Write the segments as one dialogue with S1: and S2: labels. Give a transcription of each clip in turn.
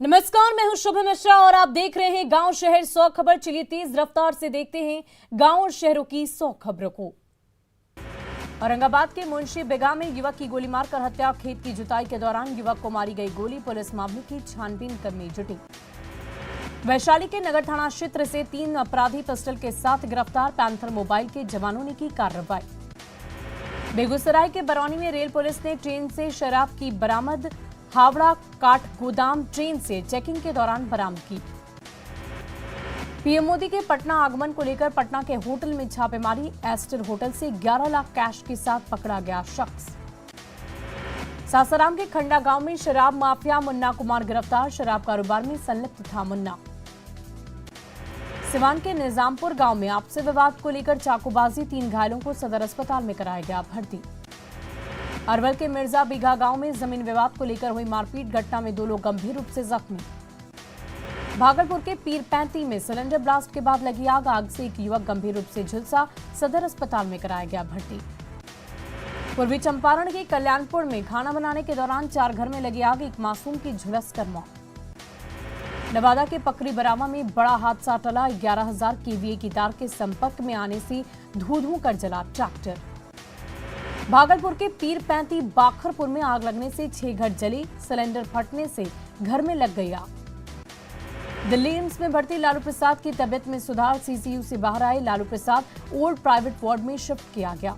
S1: नमस्कार, मैं हूं शुभ मिश्रा और आप देख रहे हैं गांव शहर 100 खबर। चलिए तेज रफ्तार से देखते हैं गांव और शहरों की 100 खबरों को। औरंगाबाद के मुंशी बेगा में युवक की गोली मारकर हत्या। खेत की जुताई के दौरान युवक को मारी गई गोली। पुलिस मामले की छानबीन करने जुटी। वैशाली के नगर थाना क्षेत्र से 3 अपराधी पिस्टल के साथ गिरफ्तार। पैंथर मोबाइल के जवानों ने की कार्रवाई। बेगूसराय के बरौनी में रेल पुलिस ने ट्रेन से शराब की बरामद। हावड़ा काठ गोदाम ट्रेन से चेकिंग के दौरान बरामद की। पीएम मोदी के पटना आगमन को लेकर पटना के होटल में छापेमारी। एस्टर होटल से 11 लाख कैश के साथ पकड़ा गया शख्स। सासाराम के खंडा गांव में शराब माफिया मुन्ना कुमार गिरफ्तार। शराब कारोबार में संलिप्त था मुन्ना। सिवान के निजामपुर गांव में आपसी विवाद को लेकर चाकूबाजी। 3 घायलों को सदर अस्पताल में कराया गया भर्ती। अरवल के मिर्जा बीघा गांव में जमीन विवाद को लेकर हुई मारपीट। घटना में 2 लोग गंभीर रूप से जख्मी। भागलपुर के पीरपैंती में सिलेंडर ब्लास्ट के बाद लगी आग। आग से एक युवक गंभीर रूप से झुलसा। सदर अस्पताल में कराया गया भर्ती। पूर्वी चंपारण के कल्याणपुर में खाना बनाने के दौरान 4 घर में लगी आग। एक मासूम की झुलसकर मौत। नवादा के पकड़ी बरामा में बड़ा हादसा टला। 11,000 केवीए की तार के संपर्क में आने से धू-धू कर जला ट्रैक्टर। भागलपुर के पीरपैंती बाखरपुर में आग लगने से 6 घर जले। सिलेंडर फटने से घर में लग गई आग। दिल्ली एम्स में भर्ती लालू प्रसाद की तबियत में सुधार। सीसीयू से बाहर आए Lalu Prasad old private ward में शिफ्ट किया गया।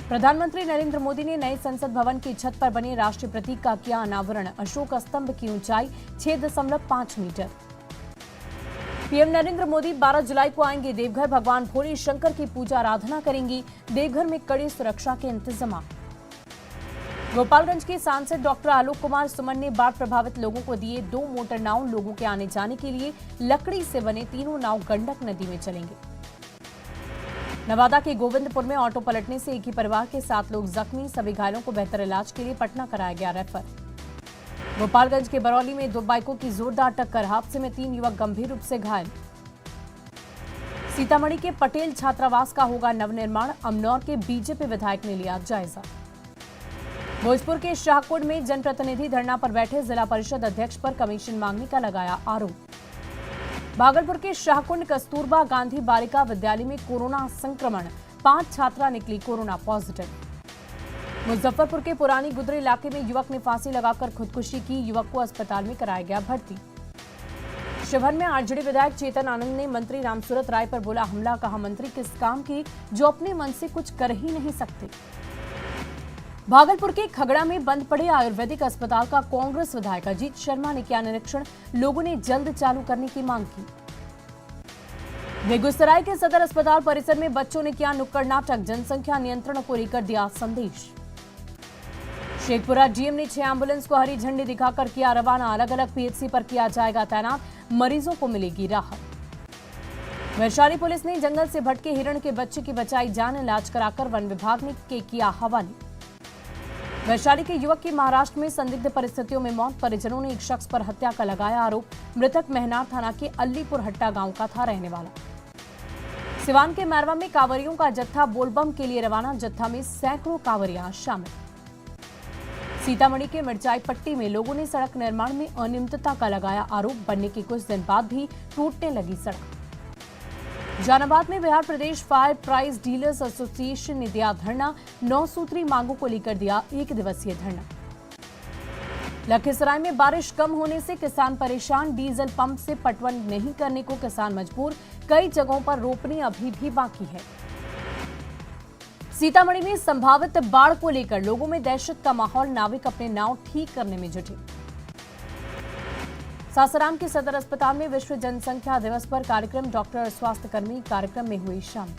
S1: प्रधानमंत्री नरेंद्र मोदी ने नए संसद भवन की छत पर बने राष्ट्रीय प्रतीक का किया अनावरण। अशोक स्तंभ की ऊंचाई 6.5 मीटर। पीएम नरेंद्र मोदी 12 जुलाई को आएंगे देवघर। भगवान भोले शंकर की पूजा आराधना करेंगी। देवघर में कड़ी सुरक्षा के इंतजाम। गोपालगंज के सांसद डॉक्टर आलोक कुमार सुमन ने बाढ़ प्रभावित लोगों को दिए 2 मोटर नाव। लोगों के आने जाने के लिए लकड़ी से बने 3 नाव गंडक नदी में चलेंगे। नवादा के गोविंदपुर में ऑटो पलटने से एक ही परिवार के 7 लोग जख्मी। सभी घायलों को बेहतर इलाज के लिए पटना कराया गया रेफर। गोपालगंज के बरौली में 2 बाइकों की जोरदार टक्कर। हादसे में 3 युवक गंभीर रूप से घायल। सीतामढ़ी के पटेल छात्रावास का होगा नवनिर्माण। अमनौर के बीजेपी विधायक ने लिया जायजा। भोजपुर के शाहकुंड में जनप्रतिनिधि धरना पर बैठे। जिला परिषद अध्यक्ष पर कमीशन मांगने का लगाया आरोप। भागलपुर के शाहकुंड कस्तूरबा गांधी बालिका विद्यालय में कोरोना संक्रमण। 5 छात्रा निकली कोरोना पॉजिटिव। मुजफ्फरपुर के पुरानी गुदरी इलाके में युवक ने फांसी लगाकर खुदकुशी की। युवक को अस्पताल में कराया गया भर्ती। शिवहर में आरजेडी विधायक चेतन आनंद ने मंत्री रामसूरत राय पर बोला हमला। कहा मंत्री किस काम की जो अपने मन से कुछ कर ही नहीं सकते। भागलपुर के खगड़ा में बंद पड़े आयुर्वेदिक अस्पताल का कांग्रेस विधायक अजीत शर्मा ने किया निरीक्षण। लोगों ने जल्द चालू करने की मांग की। बेगूसराय के सदर अस्पताल परिसर में बच्चों ने किया नुक्कड़ नाटक। जनसंख्या नियंत्रण को लेकर दिया संदेश। शेखपुरा डीएम ने 6 एम्बुलेंस को हरी झंडी दिखाकर किया रवाना। अलग अलग पीएचसी पर किया जाएगा तैनात। मरीजों को मिलेगी राहत। वैशाली पुलिस ने जंगल से भटके हिरण के बच्चे की बचाई जान। इलाज कराकर वन विभाग ने किया हवाले। वैशाली के युवक की महाराष्ट्र में संदिग्ध परिस्थितियों में मौत। परिजनों ने एक शख्स पर हत्या का लगाया आरोप। मृतक महनार थाना के अल्लीपुर हट्टा गांव का था रहने वाला। सिवान के मैरवा में कांवरियों का जत्था बोलबम के लिए रवाना। जत्था में सैकड़ों कांवरियां शामिल। सीतामढ़ी के मिर्चाई पट्टी में लोगों ने सड़क निर्माण में अनियमितता का लगाया आरोप। बनने के कुछ दिन बाद भी टूटने लगी सड़क। जहानाबाद में बिहार प्रदेश फायर प्राइस डीलर्स एसोसिएशन ने दिया धरना। 9 सूत्री मांगों को लेकर दिया 1 दिवसीय धरना। लखीसराय में बारिश कम होने से किसान परेशान। डीजल पंप से पटवन नहीं करने को किसान मजबूर। कई जगहों पर रोपनी अभी भी बाकी है। सीतामढ़ी में संभावित बाढ़ को लेकर लोगों में दहशत का माहौल। नाविक अपने नाव ठीक करने में जुटे। सासाराम के सदर अस्पताल में विश्व जनसंख्या दिवस पर कार्यक्रम। डॉक्टर स्वास्थ्य कर्मी कार्यक्रम में हुई शामिल।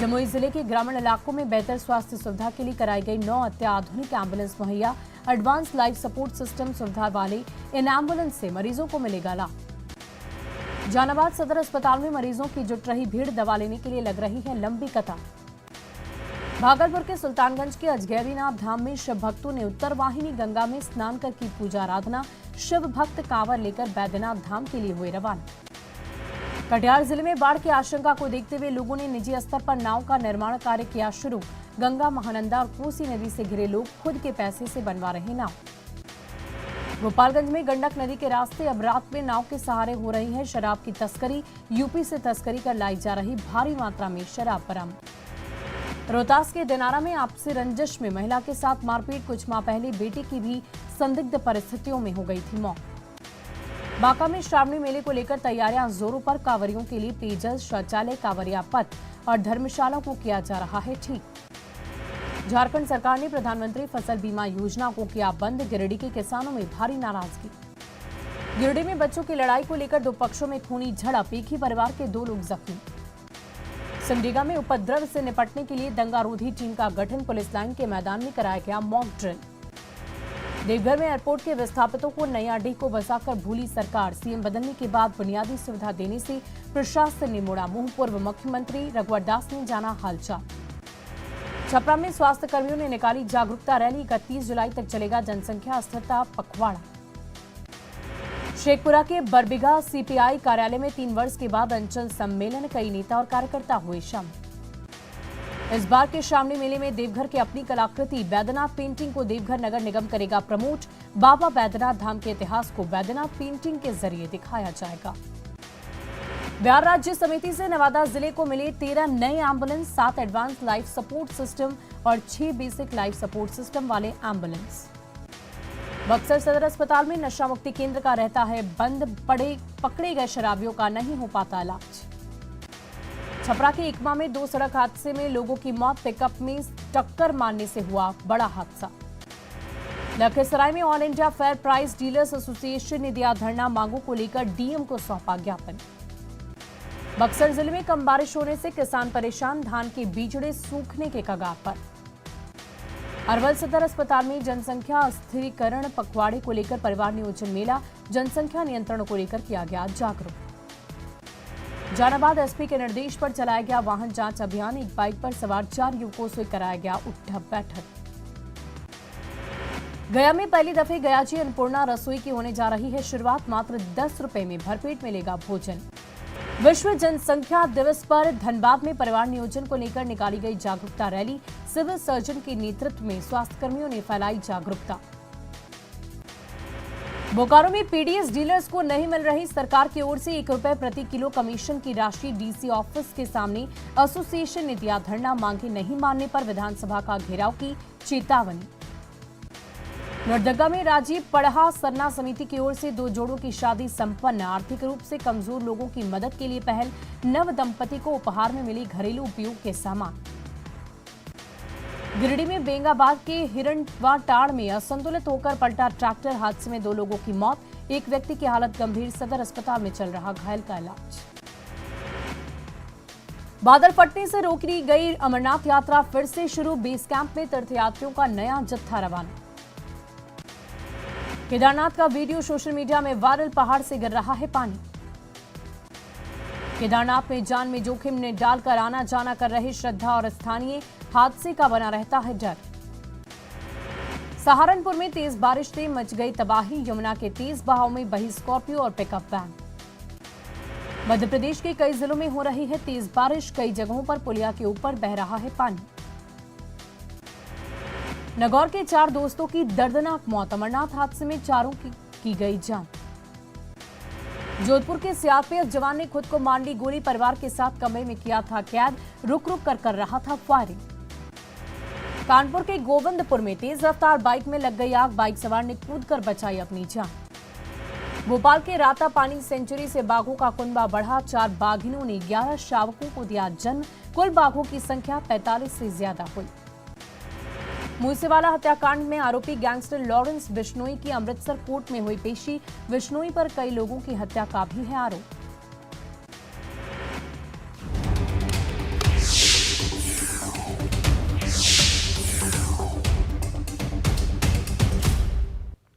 S1: जमुई जिले के ग्रामीण इलाकों में बेहतर स्वास्थ्य सुविधा के लिए कराई गई 9 अत्याधुनिक एम्बुलेंस मुहैया। एडवांस लाइफ सपोर्ट सिस्टम सुविधा वाले इन एम्बुलेंस से मरीजों को मिलेगा लाभ। जहानाबाद सदर अस्पताल में मरीजों की जुट रही भीड़। दवा लेने के लिए लग रही है लंबी कतार। भागलपुर के सुल्तानगंज के अजगैबीनाथ धाम में शिव भक्तों ने उत्तरवाहिनी गंगा में स्नान कर की पूजा आराधना। शिव भक्त कांवर लेकर बैद्यनाथ धाम के लिए हुए रवाना। कटिहार जिले में बाढ़ की आशंका को देखते हुए लोगों ने निजी स्तर पर नाव का निर्माण कार्य किया शुरू। गंगा, महानंदा और कोसी नदी से घिरे लोग खुद के पैसे से बनवा रहे नाव। गोपालगंज में गंडक नदी के रास्ते अब रात में नाव के सहारे हो रही है शराब की तस्करी। यूपी से तस्करी कर लाई जा रही भारी मात्रा में शराब बरामद। रोहतास के दिनारा में आपसी रंजिश में महिला के साथ मारपीट। कुछ माह पहले बेटी की भी संदिग्ध परिस्थितियों में हो गई थी मौत। बांका में श्रावणी मेले को लेकर तैयारियां जोरों पर। कांवरियों के लिए पेयजल, शौचालय, कांवरिया पथ और धर्मशाला को किया जा रहा है ठीक। झारखंड सरकार ने प्रधानमंत्री फसल बीमा योजना को किया बंद। गिरिडीह के किसानों में भारी नाराजगी। गिरिडीह में बच्चों की लड़ाई को लेकर दो पक्षों में खूनी झड़प। एक ही परिवार के 2 लोग जख्मी। सिमडेगा में उपद्रव से निपटने के लिए दंगारोधी टीम का गठन। पुलिस लाइन के मैदान में कराया गया मॉक ड्रिल। देवघर में एयरपोर्ट के विस्थापितों को नयाडीह को बसाकर भूली सरकार। सीएम बदलने के बाद बुनियादी सुविधा देने से प्रशासन ने मोड़ा मुंह। पूर्व मुख्यमंत्री रघुवर दास ने जाना हालचाल। छपरा में स्वास्थ्य कर्मियों ने निकाली जागरूकता रैली। 31 जुलाई तक चलेगा जनसंख्या स्थिरता पखवाड़ा। शेखपुरा के बरबीघा सीपीआई कार्यालय में 3 वर्ष के बाद अंचल सम्मेलन। कई नेता और कार्यकर्ता हुए शामिल। इस बार के श्रावणी मेले में देवघर की अपनी कलाकृति बैद्यनाथ पेंटिंग को देवघर नगर निगम करेगा प्रमोट। बाबा बैद्यनाथ धाम के इतिहास को बैद्यनाथ पेंटिंग के जरिए दिखाया जाएगा। बिहार राज्य समिति से नवादा जिले को मिले 13 नए ambulance, 7 advance life support system और 6 बेसिक लाइफ सपोर्ट सिस्टम वाले एम्बुलेंस। बक्सर सदर अस्पताल में नशा मुक्ति केंद्र का रहता है बंद। पकड़े गए शराबियों का नहीं हो पाता इलाज। छपरा के इकमा में 2 सड़क हादसे में लोगों की मौत। पिकअप में टक्कर मारने से हुआ बड़ा हादसा। लखीसराय में all India fair price dealers association ने दिया धरना। मांगों को लेकर डीएम को सौंपा ज्ञापन। बक्सर जिले में कम बारिश होने से किसान परेशान। धान के बीजड़े सूखने के कगार पर। अरवल सदर अस्पताल में जनसंख्या स्थिरीकरण पखवाड़े को लेकर परिवार नियोजन मेला। जनसंख्या नियंत्रण को लेकर किया गया जागरूक। जहानाबाद एसपी के निर्देश पर चलाया गया वाहन जांच अभियान। एक बाइक पर सवार 4 युवकों से कराया गया उठक बैठक। गया में पहली दफे गयाजी अन्नपूर्णा रसोई की होने जा रही है शुरुआत। मात्र 10 रुपए में भरपेट मिलेगा भोजन। विश्व जनसंख्या दिवस पर धनबाद में परिवार नियोजन को लेकर निकाली गई जागरूकता रैली। सिविल सर्जन के नेतृत्व में स्वास्थ्य कर्मियों ने फैलाई जागरूकता। बोकारो में पीडीएस डीलर्स को नहीं मिल रही सरकार की ओर से 1 रुपए प्रति किलो कमीशन की राशि। डीसी ऑफिस के सामने एसोसिएशन ने दिया धरना। मांगे नहीं मानने पर विधानसभा का घेराव की चेतावनी। लोहरदगा में राजीव पढ़ा सरना समिति की ओर से 2 जोड़ों की शादी संपन्न। आर्थिक रूप से कमजोर लोगों की मदद के लिए पहल। नव दंपति को उपहार में मिली घरेलू उपयोग के सामान। गिरिडीह में बेंगाबाद के हिरणवाटाड़ में असंतुलित होकर पलटा ट्रैक्टर। हादसे में 2 लोगों की मौत। एक व्यक्ति की हालत गंभीर। सदर अस्पताल में चल रहा घायल का इलाज। बादल फटने से रोकी गई अमरनाथ यात्रा फिर से शुरू। बेस कैंप में तीर्थयात्रियों का नया जत्था रवाना। केदारनाथ का वीडियो सोशल मीडिया में वायरल। पहाड़ से गिर रहा है पानी। केदारनाथ में जान में जोखिम ने डालकर आना जाना कर रहे श्रद्धा और स्थानीय। हादसे का बना रहता है डर। सहारनपुर में तेज बारिश से मच गई तबाही। यमुना के तेज बहाव में बही स्कॉर्पियो और पिकअप वैन। मध्य प्रदेश के कई जिलों में हो रही है तेज बारिश। कई जगहों पर पुलिया के ऊपर बह रहा है पानी। नगौर के 4 दोस्तों की दर्दनाक मौत। अमरनाथ हादसे में 4 की गई जान। जोधपुर के सीआरपीएफ जवान ने खुद को मार ली गोली। परिवार के साथ कमरे में किया था कैद। रुक रुक कर रहा था फायरिंग। कानपुर के गोविंदपुर में तेज रफ्तार बाइक में लग गई आग। बाइक सवार ने कूदकर बचाई अपनी जान। भोपाल के राता पानी सेंचुरी से बाघों का कुनबा बढ़ा। 4 बाघिनों ने 11 शावकों को दिया जन्म। कुल बाघों की संख्या 45 से ज्यादा हुई। मूसेवाला हत्याकांड में आरोपी गैंगस्टर लॉरेंस बिश्नोई की अमृतसर कोर्ट में हुई पेशी। बिश्नोई पर कई लोगों की हत्या का भी है आरोप।